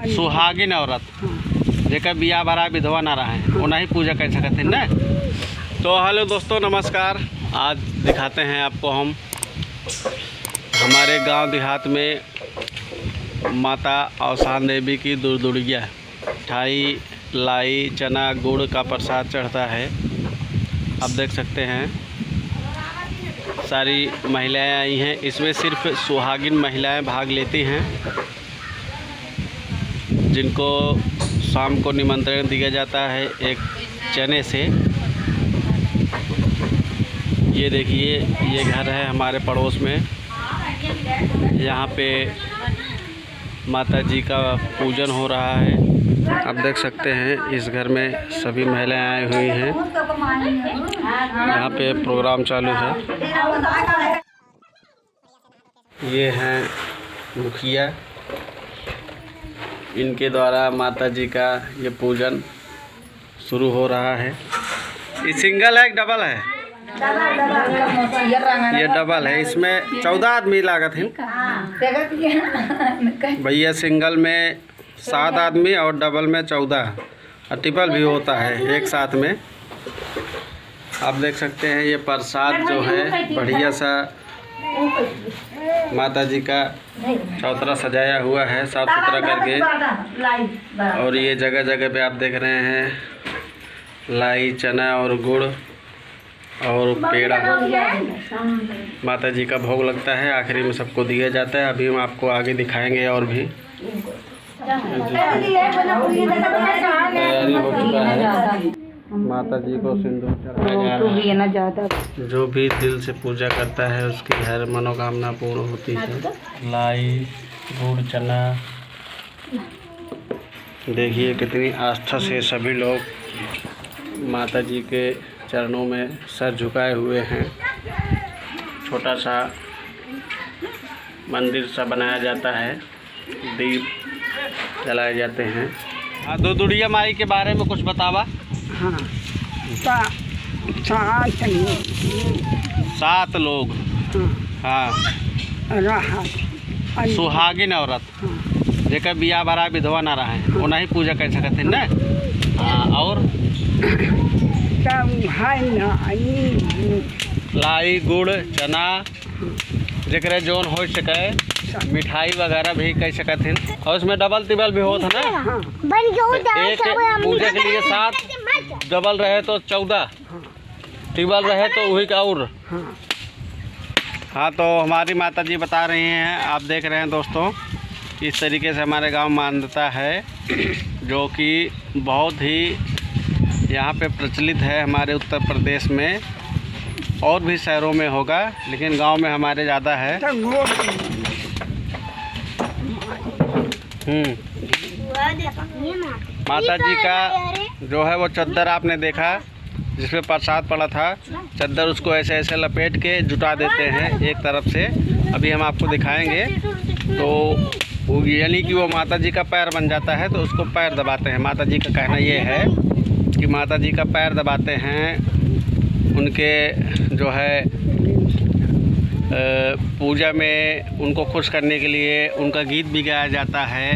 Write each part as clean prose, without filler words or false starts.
सुहागिन औरत जेकर बिया भरा विधवा ना रहे उन्हें पूजा कर सकते हैं ना। तो हेलो दोस्तों, नमस्कार। आज दिखाते हैं आपको हम हमारे गांव देहात में माता अवसान देवी की दुर्दुड़िया मिठाई, लाई, चना, गुड़ का प्रसाद चढ़ता है। आप देख सकते हैं सारी महिलाएं आई हैं। इसमें सिर्फ सुहागिन महिलाएं भाग लेती हैं, जिनको शाम को निमंत्रण दिया जाता है एक चने से। ये देखिए, ये घर है हमारे पड़ोस में। यहाँ पे माता जी का पूजन हो रहा है। आप देख सकते हैं इस घर में सभी महिलाएं आई हुई हैं। यहाँ पे प्रोग्राम चालू है। ये हैं मुखिया, इनके द्वारा माता जी का ये पूजन शुरू हो रहा है। ये सिंगल है कि डबल है? ये डबल है। इसमें 14 आदमी लागत है भैया। सिंगल में 7 आदमी और डबल में 14 और ट्रिपल भी होता है एक साथ में। आप देख सकते हैं ये प्रसाद जो है बढ़िया सा माता जी का चौतरा सजाया हुआ है साफ सुथरा करके। और ये जगह जगह पे आप देख रहे हैं लाई, चना और गुड़ और पेड़ा माता जी का भोग लगता है। आखिरी में सबको दिया जाता है। अभी हम आपको आगे दिखाएंगे और भी तैयारी हो चुका है। माता जी को सिंदूर चढ़ाया जा रहा है। जो भी दिल से पूजा करता है उसकी हर मनोकामना पूर्ण होती है। लाई, गुड़, चना, देखिए कितनी आस्था से सभी लोग माता जी के चरणों में सर झुकाए हुए हैं। छोटा सा मंदिर सा बनाया जाता है, दीप जलाए जाते हैं। दुर्दुड़िया माई के बारे में कुछ बतावा। हाँ, 7 लोग। हाँ, सुहागिन औरत जेकर बिया भरा विधवा ना रहे उन्हें पूजा कर सकते हैं ना। हाँ, और लाई, गुड़, चना जेकरे जोन हो सके, मिठाई वगैरह भी कह सकते हैं। और उसमें डबल टिबल भी होता है ना। एक पूजा के लिए 7, डबल रहे तो 14, टिबल रहे तो वही का और। हाँ, तो हमारी माता जी बता रही हैं। आप देख रहे हैं दोस्तों, इस तरीके से हमारे गांव मान्यता है, जो कि बहुत ही यहाँ पे प्रचलित है हमारे उत्तर प्रदेश में। और भी शहरों में होगा लेकिन गांव में हमारे ज़्यादा है। माता जी का जो है वो चद्दर आपने देखा जिसमें प्रसाद पड़ा था। चद्दर उसको ऐसे ऐसे लपेट के जुटा देते हैं एक तरफ से। अभी हम आपको दिखाएंगे। तो यानी कि वो माता जी का पैर बन जाता है, तो उसको पैर दबाते हैं। माता जी का कहना ये है कि माता जी का पैर दबाते हैं। उनके जो है पूजा में उनको खुश करने के लिए उनका गीत भी गाया जाता है,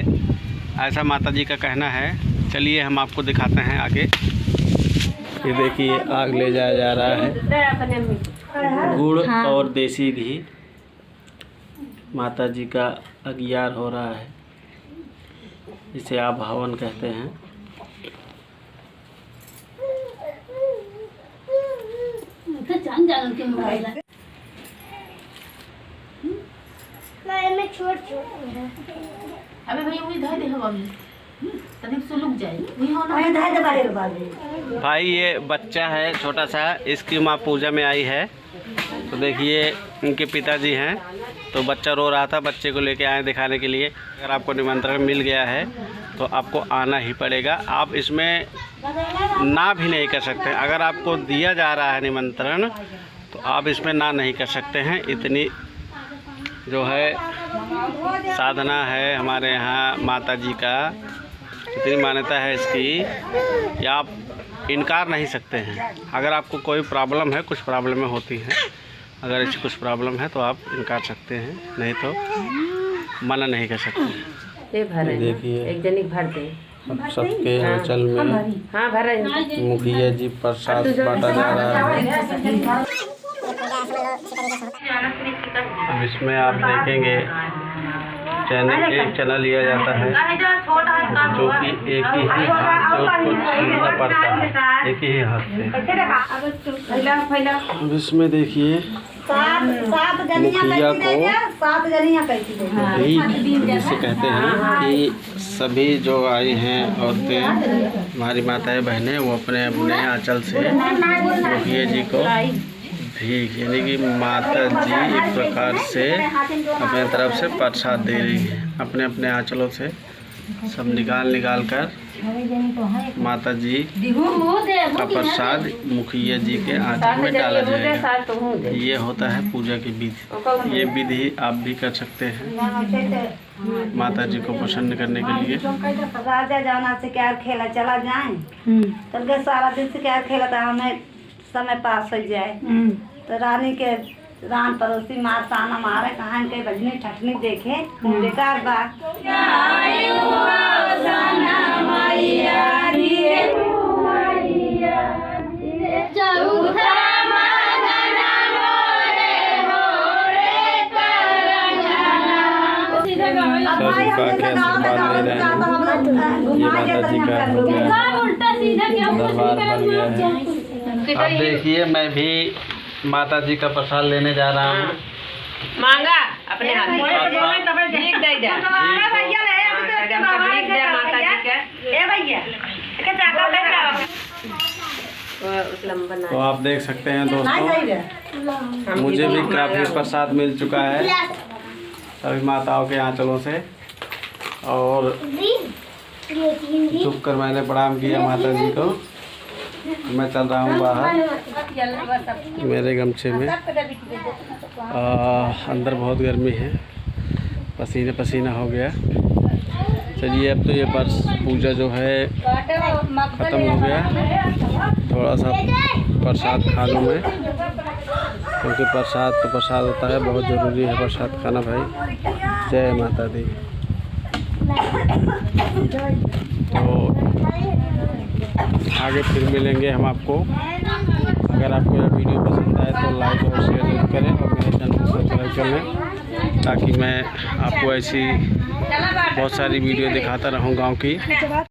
ऐसा माता जी का कहना है। चलिए हम आपको दिखाते हैं आगे। ये देखिए आग ले जाया जा रहा है। गुड़ और देसी घी माता जी का अगियार हो रहा है, इसे आप हवन कहते हैं। अबे भैया वही धाय दे हवा में तनिक से लुक जाए वही होना। भाई ये बच्चा है छोटा सा, इसकी माँ पूजा में आई है। तो देखिए इनके पिताजी हैं, तो बच्चा रो रहा था, बच्चे को लेके आए दिखाने के लिए। अगर आपको निमंत्रण मिल गया है तो आपको आना ही पड़ेगा। आप इसमें ना भी नहीं कर सकते। अगर आपको दिया जा रहा है निमंत्रण तो आप इसमें ना नहीं कर सकते हैं। इतनी जो है साधना है हमारे यहाँ माता जी का, इतनी मान्यता है इसकी, या आप इनकार नहीं सकते हैं। अगर आपको कोई प्रॉब्लम है, कुछ प्रॉब्लमें होती हैं, अगर ऐसी कुछ प्रॉब्लम है तो आप इनकार सकते हैं, नहीं तो मना नहीं कर सकते। देखिए एक जनी भर दे अब सबके आंचल में हाँ भर मुखिया जी प्रसाद बांटा जा रहा है। अब इसमें आप देखेंगे एक चना लिया जाता है जो कि एक ही हाथ से उसको छीनना पड़ता है, एक ही हाथ से। अब इसमें देखिए मुखिया को भीख जिसे कहते हैं कि सभी जो आई हैं औरतें, हमारी माताएं बहनें, वो अपने अपने आंचल से मुखिया जी को भीख यानी कि माता जी एक प्रकार से अपने तरफ से प्रसाद दे रही हैं। अपने अपने आंचलों से सब निकाल कर माता जी का प्रसाद मुखिया जी के आंचल में डाला जाएगा। ये होता है पूजा की विधि। ये विधि आप भी कर सकते हैं माता जी को प्रसन्न करने के लिए। राजा जाना से क्या खेला चला जाए तो सारा दिन से क्या खेला था, हमें समय पास हो जाए तो रानी के रान पड़ोसी मार ताना मारे कहाँ के भजनी ठठनी देखे बेकार बात। ये माता जी का हो गया, दरबार बन गया है। अब देखिए मैं भी माता जी का प्रसाद लेने जा रहा हूँ। मांगा अपने हाथ में भीख दे दे माता जी के। तो आप देख सकते हैं दोस्तों, मुझे भी काफ़ी प्रसाद मिल चुका है सभी माताओं के आंचलों से, और झुक कर मैंने प्रणाम किया माता जी को। मैं चल रहा हूँ बाहर मेरे गमछे में। अंदर बहुत गर्मी है, पसीने पसीना हो गया। चलिए अब तो ये पूजा जो है ख़त्म हो गया। थोड़ा सा प्रसाद खा लूँ मैं, क्योंकि प्रसाद तो प्रसाद होता है, बहुत ज़रूरी है प्रसाद खाना भाई। जय माता दी। तो आगे फिर मिलेंगे हम आपको। अगर आपको यह वीडियो पसंद आए तो लाइक और शेयर जरूर करें और मेरे चैनल को सब्सक्राइब कर लें, ताकि मैं आपको ऐसी बहुत सारी वीडियो दिखाता रहूं गांव की।